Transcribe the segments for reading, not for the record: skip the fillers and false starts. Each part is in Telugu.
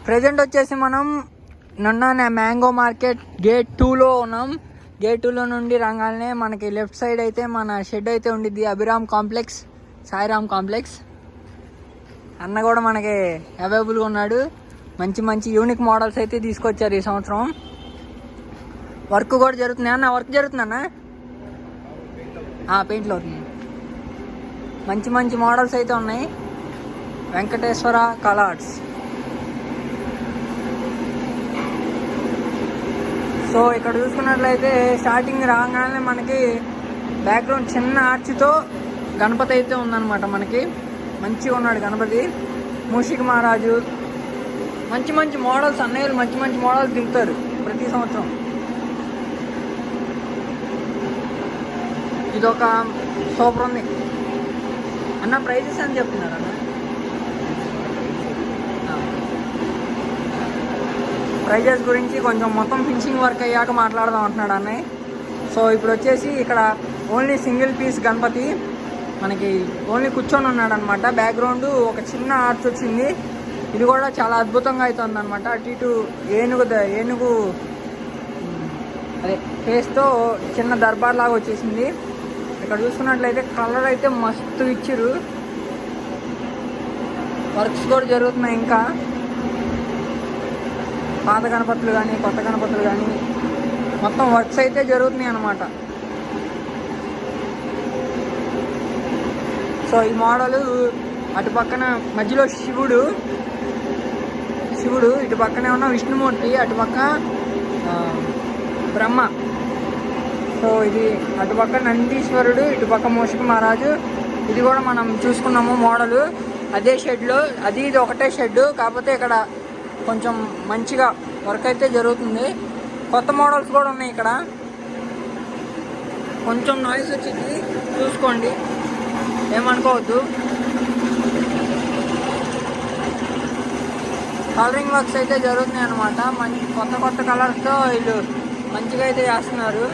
ప్రజెంట్ వచ్చేసి మనం నిన్న మ్యాంగో మార్కెట్ గేట్ 2లో ఉన్నాం. గేట్ 2లో నుండి రంగాలనే మనకి లెఫ్ట్ సైడ్ అయితే మన షెడ్ అయితే ఉండిద్ది, అభిరామ్ కాంప్లెక్స్, సాయిరామ్ కాంప్లెక్స్. అన్న కూడా మనకి అవైలబుల్గా ఉన్నాడు. మంచి మంచి యూనిక్ మోడల్స్ అయితే తీసుకొచ్చారు ఈ సంవత్సరం. వర్క్ కూడా జరుగుతుంది అన్న. వర్క్ జరుగుతుందన్న, పెయింట్లో అవుతుంది. మంచి మంచి మోడల్స్ అయితే ఉన్నాయి. వెంకటేశ్వర కలర్స్. సో ఇక్కడ చూసుకున్నట్లయితే స్టార్టింగ్ రాగానే మనకి బ్యాక్గ్రౌండ్ చిన్న ఆర్చితో గణపతి అయితే ఉందన్నమాట. మనకి మంచిగా ఉన్నాడు గణపతి. మూషిక మహారాజు. మంచి మంచి మోడల్స్, అన్నయ్యలు మంచి మంచి మోడల్స్ దిగుతారు ప్రతి సంవత్సరం. ఇదొక సూపర్ ఉంది అన్న. ప్రైజెస్ అని చెప్తున్నారు అన్న. ప్రైజెస్ గురించి కొంచెం మొత్తం ఫినిషింగ్ వర్క్ అయ్యాక మాట్లాడదాం అంటున్నాడు అన్నయ్య. సో ఇప్పుడు వచ్చేసి ఇక్కడ ఓన్లీ సింగిల్ పీస్ గణపతి మనకి ఓన్లీ కూర్చొని ఉన్నాడు అనమాట. బ్యాక్గ్రౌండ్ ఒక చిన్న ఆర్చ్ వచ్చింది. ఇది కూడా చాలా అద్భుతంగా అవుతుంది అనమాట. అటు ఇటు ఏనుగు అదే ఫేస్తో చిన్న దర్బార్ లాగా వచ్చేసింది. ఇక్కడ చూసుకున్నట్లయితే కలర్ అయితే మస్తు ఇచ్చిర్రు. వర్క్స్ కూడా జరుగుతున్నాయి. ఇంకా పాత గణపతులు కానీ కొత్త గణపతులు కానీ మొత్తం వర్క్స్ అయితే జరుగుతున్నాయి అన్నమాట. సో ఈ మోడలు అటు పక్కన మధ్యలో శివుడు, ఇటు పక్కనే ఉన్న విష్ణుమూర్తి, అటుపక్క బ్రహ్మ. సో ఇది అటుపక్క నందీశ్వరుడు, ఇటుపక్క మూషిక మహారాజు. ఇది కూడా మనం చూసుకున్నాము మోడలు. అదే షెడ్లో, అది ఇది ఒకటే షెడ్. కాకపోతే ఇక్కడ కొంచెం మంచిగా వర్క్ అయితే జరుగుతుంది. కొత్త మోడల్స్ కూడా ఉన్నాయి ఇక్కడ. కొంచెం నాయిస్ వచ్చింది, చూసుకోండి, ఏమనుకోవద్దు. కలరింగ్ వర్క్స్ అయితే జరుగుతున్నాయి అనమాట. మంచి కొత్త కొత్త కలర్స్తో వీళ్ళు మంచిగా అయితే చేస్తున్నారు.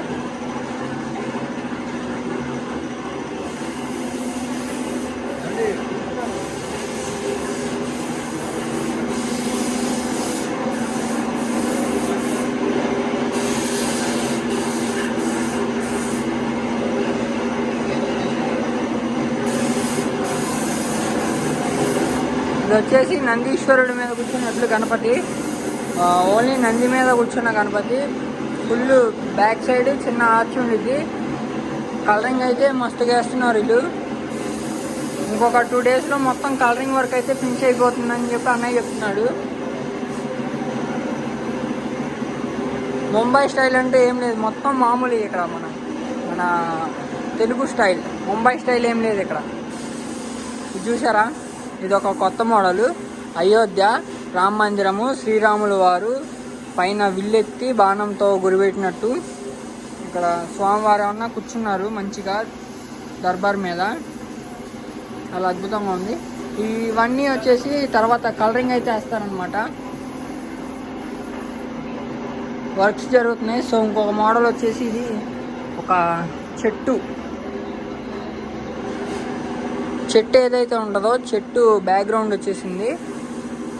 ఇది వచ్చేసి నందీశ్వరుడి మీద కూర్చున్నట్లు గణపతి. ఓన్లీ నంది మీద కూర్చున్న గణపతి. ఫుల్ బ్యాక్ సైడ్ చిన్న ఆర్చ్ ఉండిద్ది. కలరింగ్ అయితే మస్తుగా వేస్తున్నారు వీళ్ళు. ఇంకొక 2 డేస్లో మొత్తం కలరింగ్ వర్క్ అయితే ఫినిష్ అయిపోతుందని చెప్పి అన్నయ్య చెప్తున్నాడు. ముంబై స్టైల్ అంటే ఏం లేదు, మొత్తం మామూలు. ఇక్కడ మన తెలుగు స్టైల్, ముంబై స్టైల్ ఏం లేదు ఇక్కడ. ఇది చూసారా, ఇది ఒక కొత్త మోడలు. అయోధ్య రామ మందిరము, శ్రీరాములు వారు పైన విల్లెత్తి బాణంతో గురిపెట్టినట్టు. ఇక్కడ స్వామివారు ఏమన్నా కూర్చున్నారు మంచిగా దర్బార్ మీద. చాలా అద్భుతంగా ఉంది. ఇవన్నీ వచ్చేసి తర్వాత కలరింగ్ అయితే వేస్తారనమాట. వర్క్స్ జరుగుతున్నాయి. సో ఇంకొక మోడల్ వచ్చేసి ఇది ఒక చెట్టు ఏదైతే ఉంటుందో చెట్టు బ్యాక్గ్రౌండ్ వచ్చేసింది.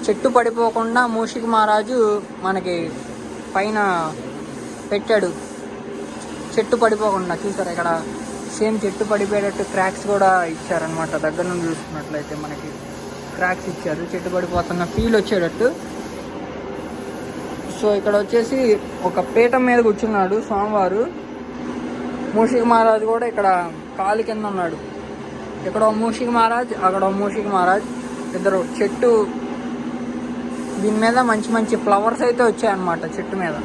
చెట్టు పడిపోకుండా మూషిక మహారాజు మనకి పైన పెట్టాడు. చెట్టు పడిపోకుండా చూసారు, ఇక్కడ సేమ్ చెట్టు పడిపోయేటట్టు క్రాక్స్ కూడా ఇచ్చారనమాట. దగ్గర నుండి చూసుకున్నట్లయితే మనకి క్రాక్స్ ఇచ్చారు, చెట్టు పడిపోతున్న ఫీల్ వచ్చేటట్టు. సో ఇక్కడ వచ్చేసి ఒక పీఠం మీద కూర్చున్నాడు స్వామివారు. మూషిక మహారాజు కూడా ఇక్కడ కాలు కింద ఉన్నాడు. ఇక్కడ మూషిక మహారాజ్, అక్కడ మూషిక మహారాజ్, ఇద్దరు. చెట్టు దీని మీద మంచి మంచి ఫ్లవర్స్ అయితే వచ్చాయన్నమాట చెట్టు మీద.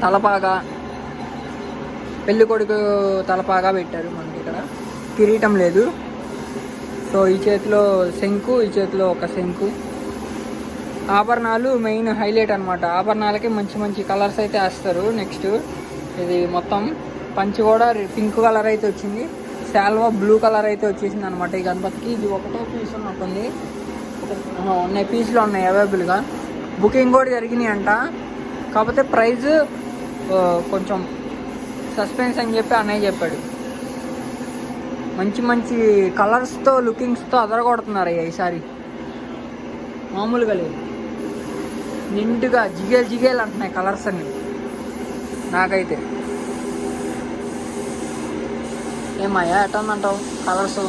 తలపాగా, పెళ్లి కొడుకు తలపాగా పెట్టారు మనకి. ఇక్కడ కిరీటం లేదు. సో ఈ చేతిలో శంకు, ఈ చేతిలో ఒక శంకు. ఆభరణాలు మెయిన్ హైలైట్ అనమాట. ఆభరణాలకి మంచి మంచి కలర్స్ అయితే వేస్తారు. నెక్స్ట్ ఇది మొత్తం పంచి కూడా పింక్ కలర్ అయితే వచ్చింది. శాల్వా బ్లూ కలర్ అయితే వచ్చేసింది అనమాట ఈ గణపతికి. ఇది ఒకటే పీస్ ఉన్నట్టుంది. ఉన్నాయి పీస్లో ఉన్నాయి అవైలబుల్గా. బుకింగ్ కూడా జరిగినాయి అంట. కాకపోతే ప్రైజ్ కొంచెం సస్పెన్స్ అని చెప్పి అన్నయ్య చెప్పాడు. మంచి మంచి కలర్స్తో లుకింగ్స్తో అదరగొడుతున్నారు ఈసారి, మామూలుగా లేదు. నిండుగా జిగేలు జిగేలు అంటున్నాయి కలర్స్ అన్ని. నాకైతే ఏమయ్యా ఎట్లా ఉందంటావు కలర్స్?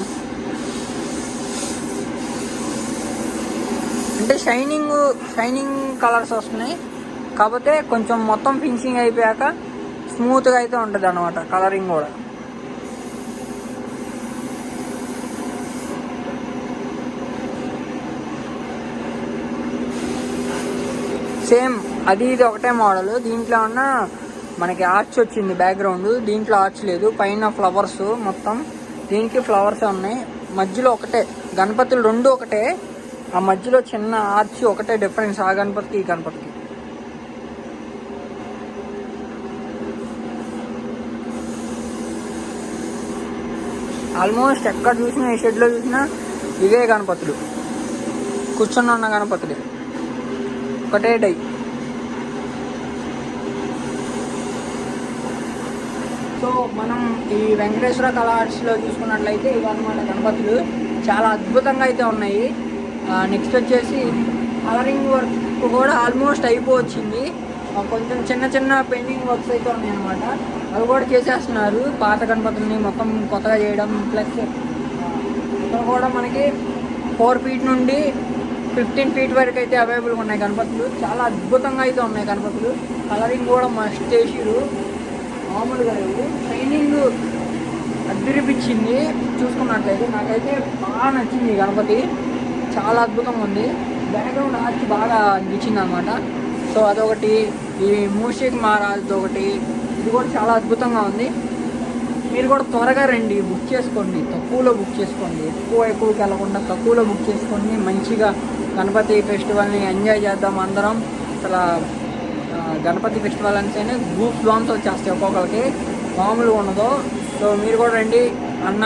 అంటే షైనింగ్ కలర్స్ వస్తున్నాయి, కాకపోతే కొంచెం మొత్తం ఫినిషింగ్ అయిపోయాక స్మూత్గా అయితే ఉంటుంది అన్నమాట కలరింగ్ కూడా. సేమ్ అది ఇది ఒకటే మోడల్. దీంట్లో ఉన్న మనకి ఆర్చ్ వచ్చింది బ్యాక్గ్రౌండ్, దీంట్లో ఆర్చ్ లేదు, పైన ఫ్లవర్స్ మొత్తం. దీనికి ఫ్లవర్స్ ఉన్నాయి, మధ్యలో ఒకటే గణపతులు రెండు ఒకటే, ఆ మధ్యలో చిన్న ఆర్చ్ ఒకటే డిఫరెన్స్ ఆ గణపతికి ఈ గణపతికి. ఆల్మోస్ట్ ఎక్కడ చూసినా ఏ షెడ్లో చూసినా ఇవే గణపతులు, కూర్చొని ఉన్న గణపతులు ఒకటే డై. సో మనం ఈ వెంకటేశ్వర కళా ఆర్ట్స్లో చూసుకున్నట్లయితే ఇవన్నమాట గణపతులు, చాలా అద్భుతంగా అయితే ఉన్నాయి. నెక్స్ట్ వచ్చేసి కలరింగ్ వర్క్ కూడా ఆల్మోస్ట్ అయిపోవచ్చింది, కొంచెం చిన్న చిన్న పెయింటింగ్ వర్క్స్ అయితే ఉన్నాయి అన్నమాట, అవి కూడా చేసేస్తున్నారు. పాత గణపతుల్ని మొత్తం కొత్తగా చేయడం, ప్లస్ ఇక్కడ కూడా మనకి 4 ఫీట్ నుండి 15 ఫీట్ వరకు అయితే అవైలబుల్గా ఉన్నాయి గణపతులు. చాలా అద్భుతంగా అయితే ఉన్నాయి గణపతులు, కలరింగ్ కూడా మస్ట్ చేసిరు, మామూలుగా లేవు. షైనింగ్ అదిరిపించింది చూసుకున్నట్లయితే, నాకైతే బాగా నచ్చింది గణపతి, చాలా అద్భుతంగా ఉంది. బ్యాక్గ్రౌండ్ ఆర్చ్ బాగా అనిపించింది అనమాట. సో అదొకటి, ఈ మూషిక్ మహారాజ్ది ఒకటి, ఇది కూడా చాలా అద్భుతంగా ఉంది. మీరు కూడా త్వరగా రండి, బుక్ చేసుకోండి, తక్కువలో బుక్ చేసుకోండి, ఎక్కువకి వెళ్ళకుండా తక్కువలో బుక్ చేసుకోండి. మంచిగా గణపతి ఫెస్టివల్ని ఎంజాయ్ చేద్దాం అందరం. అసలు గణపతి ఫెస్టివల్ అంటేనే గ్రూప్ బాంబ్స్ వచ్చేస్తాయి ఒక్కొక్కరికి, మామూలుగా ఉండదు. సో మీరు కూడా రండి అన్న,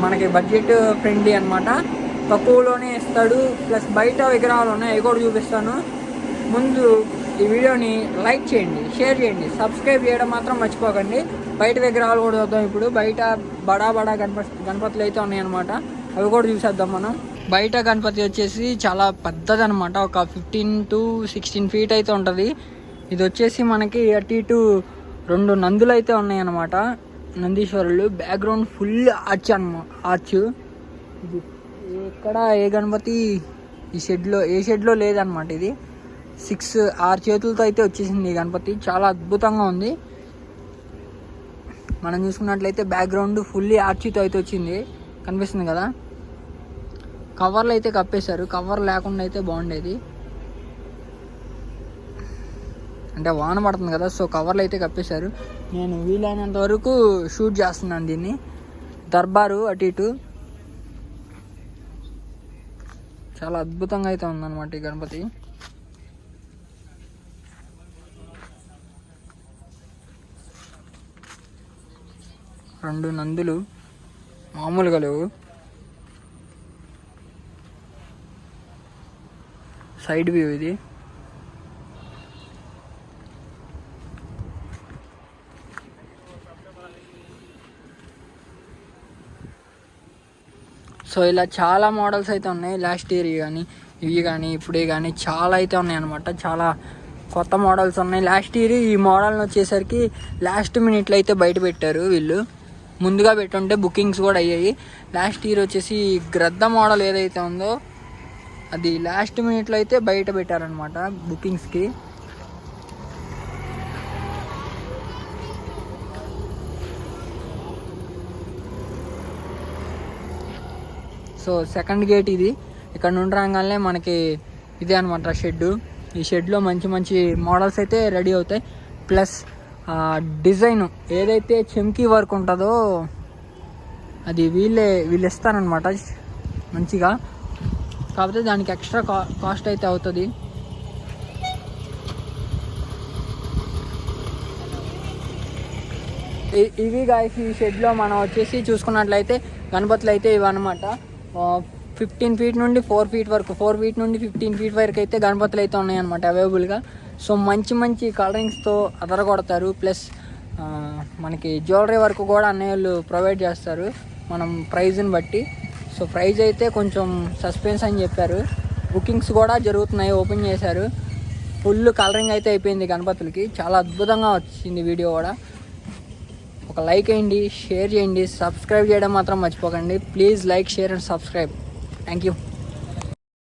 మనకి బడ్జెట్ ఫ్రెండ్లీ అనమాట, తక్కువలోనే ఇస్తాడు. ప్లస్ బయట విగ్రహాలు ఉన్నాయి, అవి కూడా చూపిస్తాను. ముందు ఈ వీడియోని లైక్ చేయండి, షేర్ చేయండి, సబ్స్క్రైబ్ చేయడం మాత్రం మర్చిపోకండి. బయట విగ్రహాలు కూడా చూద్దాం. ఇప్పుడు బయట బడా గణపతులు అయితే ఉన్నాయన్నమాట, అవి కూడా చూసేద్దాం మనం. బయట గణపతి వచ్చేసి చాలా పెద్దది అనమాట, ఒక 15 to 16 ఫీట్ అయితే ఉంటుంది. ఇది వచ్చేసి మనకి అటు ఇటు 2 నందులు అయితే ఉన్నాయన్నమాట, నందీశ్వరులు. Background full arch arch. ఇది ఇక్కడ ఏ గణపతి ఏ షెడ్లో లేదనమాట. ఇది 6 చేతులతో అయితే వచ్చేసింది ఈ గణపతి, చాలా అద్భుతంగా ఉంది. మనం చూసుకున్నట్లయితే బ్యాక్గ్రౌండ్ ఫుల్లీ ఆర్చితో అయితే వచ్చింది, కనిపిస్తుంది కదా. కవర్లు అయితే కప్పేశారు, కవర్ లేకుండా అయితే బాగుండేది, అంటే వాన పడుతుంది కదా, సో కవర్లు అయితే కప్పేశారు. నేను వీలైనంత వరకు షూట్ చేస్తున్నాను దీన్ని. దర్బారు అటు ఇటు చాలా అద్భుతంగా అయితే ఉందన్నమాట ఈ గణపతి. రెండు నందులు మామూలుగా లేవు. సైడ్ వ్యూ ఇది. సో ఇలా చాలా మోడల్స్ అయితే ఉన్నాయి, లాస్ట్ ఇయర్ కానీ ఇవి కానీ ఇప్పుడే కానీ చాలా అయితే ఉన్నాయి అనమాట. చాలా కొత్త మోడల్స్ ఉన్నాయి. లాస్ట్ ఇయర్ ఈ మోడల్ని వచ్చేసరికి లాస్ట్ మినిట్లో అయితే బయట పెట్టారు వీళ్ళు, ముందుగా పెట్టుంటే బుకింగ్స్ కూడా అయ్యాయి. లాస్ట్ ఇయర్ వచ్చేసి గ్రద్ద మోడల్ ఏదైతే ఉందో అది లాస్ట్ మినిట్లో అయితే బయట పెట్టారనమాట బుకింగ్స్కి. సో సెకండ్ గేట్ ఇది, ఇక్కడ నుండి రాగానే మనకి ఇదే అనమాట షెడ్. ఈ షెడ్లో మంచి మంచి మోడల్స్ అయితే రెడీ అవుతాయి. ప్లస్ డిజైన్ ఏదైతే చెమ్కీ వర్క్ ఉంటుందో అది వీళ్ళు ఇస్తారనమాట మంచిగా, కాకపోతే దానికి ఎక్స్ట్రా కాస్ట్ అయితే అవుతుంది. ఇవి గాయస్ ఈ షెడ్లో మనం వచ్చేసి చూసుకున్నట్లయితే గణపతులు అయితే ఇవన్నమాట. 15 ఫీట్ నుండి 4 ఫీట్ వరకు, 4 ఫీట్ నుండి 15 ఫీట్ వరకు అయితే గణపతులు అయితే ఉన్నాయన్నమాట అవైలబుల్గా. సో మంచి మంచి కలరింగ్స్తో అదరగొడతారు. ప్లస్ మనకి జ్యువెలరీ వర్క్ కూడా అన్నయ్యలు ప్రొవైడ్ చేస్తారు. మనం ప్రైజ్ని బట్టి. సో ప్రైజ్ అయితే కొంచెం సస్పెన్స్ అని చెప్పారు. బుకింగ్స్ కూడా జరుగుతున్నాయి, ఓపెన్ చేశారు. ఫుల్ కలరింగ్ అయితే అయిపోయింది గణపతులకి. చాలా అద్భుతంగా వచ్చింది వీడియో కూడా. ఒక లైక్ వేయండి, షేర్ చేయండి, సబ్స్క్రైబ్ చేయడం మాత్రం మర్చిపోకండి. Please like, share and subscribe. Thank you.